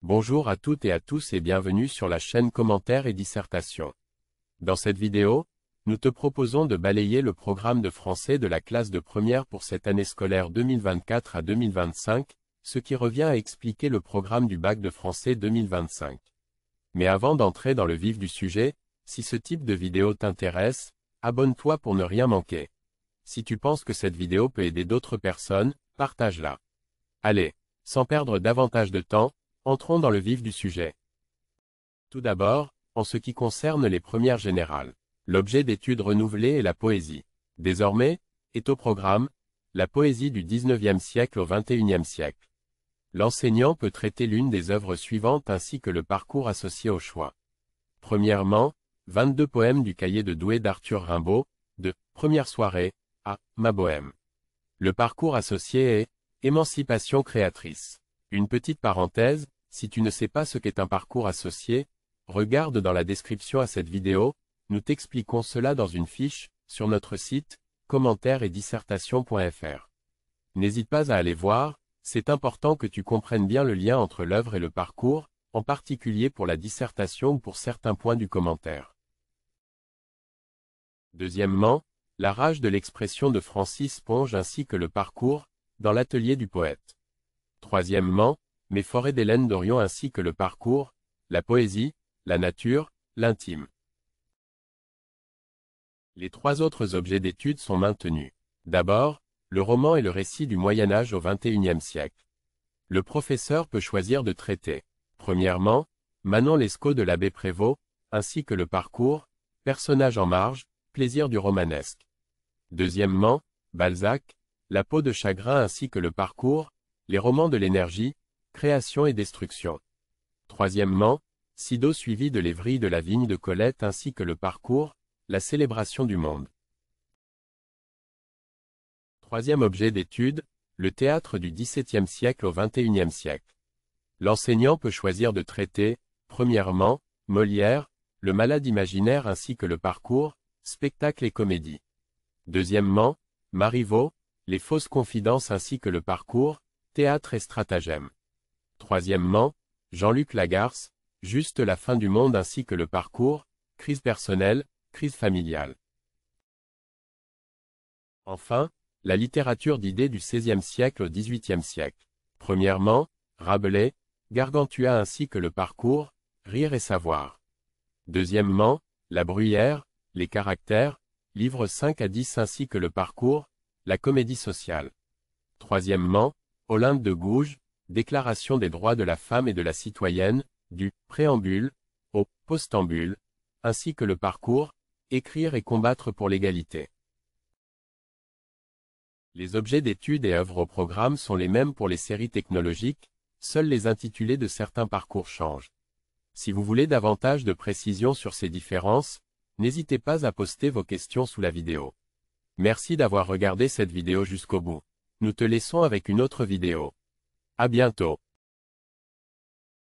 Bonjour à toutes et à tous et bienvenue sur la chaîne Commentaires et Dissertations. Dans cette vidéo, nous te proposons de balayer le programme de français de la classe de première pour cette année scolaire 2024 à 2025, ce qui revient à expliquer le programme du bac de français 2025. Mais avant d'entrer dans le vif du sujet, si ce type de vidéo t'intéresse, abonne-toi pour ne rien manquer. Si tu penses que cette vidéo peut aider d'autres personnes, partage-la. Allez, sans perdre davantage de temps, entrons dans le vif du sujet. Tout d'abord, en ce qui concerne les premières générales, l'objet d'étude renouvelé est la poésie. Désormais, est au programme, la poésie du XIXe siècle au XXIe siècle. L'enseignant peut traiter l'une des œuvres suivantes ainsi que le parcours associé au choix. Premièrement, 22 poèmes du cahier de Douai d'Arthur Rimbaud, de « Première soirée » à « Ma bohème ». Le parcours associé est « Émancipation créatrice ». Une petite parenthèse, si tu ne sais pas ce qu'est un parcours associé, regarde dans la description à cette vidéo, nous t'expliquons cela dans une fiche, sur notre site, commentaires et dissertation.fr. N'hésite pas à aller voir, c'est important que tu comprennes bien le lien entre l'œuvre et le parcours, en particulier pour la dissertation ou pour certains points du commentaire. Deuxièmement, la rage de l'expression de Francis Ponge ainsi que le parcours, dans l'atelier du poète. Troisièmement, Mes forêts d'Hélène Dorion ainsi que le parcours, la poésie, la nature, l'intime. Les trois autres objets d'étude sont maintenus. D'abord, le roman et le récit du Moyen-Âge au XXIe siècle. Le professeur peut choisir de traiter, premièrement, Manon Lescaut de l'abbé Prévost, ainsi que le parcours, personnage en marge, plaisir du romanesque. Deuxièmement, Balzac, La peau de chagrin ainsi que le parcours, les romans de l'énergie, création et destruction. Troisièmement, Sido suivi de Les vrilles de la vigne de Colette ainsi que le parcours, la célébration du monde. Troisième objet d'étude, le théâtre du XVIIe siècle au XXIe siècle. L'enseignant peut choisir de traiter, premièrement, Molière, le malade imaginaire ainsi que le parcours, spectacle et comédie. Deuxièmement, Marivaux, les fausses confidences ainsi que le parcours, théâtre et stratagème. Troisièmement, Jean-Luc Lagarce, Juste la fin du monde ainsi que le parcours, crise personnelle, crise familiale. Enfin, la littérature d'idées du XVIe siècle au XVIIIe siècle. Premièrement, Rabelais, Gargantua ainsi que le parcours, rire et savoir. Deuxièmement, La Bruyère, les caractères, livres 5 à 10 ainsi que le parcours, la comédie sociale. Troisièmement, Olympe de Gouges, Déclaration des droits de la femme et de la citoyenne, du préambule au postambule, ainsi que le parcours, écrire et combattre pour l'égalité. Les objets d'étude et œuvres au programme sont les mêmes pour les séries technologiques, seuls les intitulés de certains parcours changent. Si vous voulez davantage de précisions sur ces différences, n'hésitez pas à poster vos questions sous la vidéo. Merci d'avoir regardé cette vidéo jusqu'au bout. Nous te laissons avec une autre vidéo. À bientôt.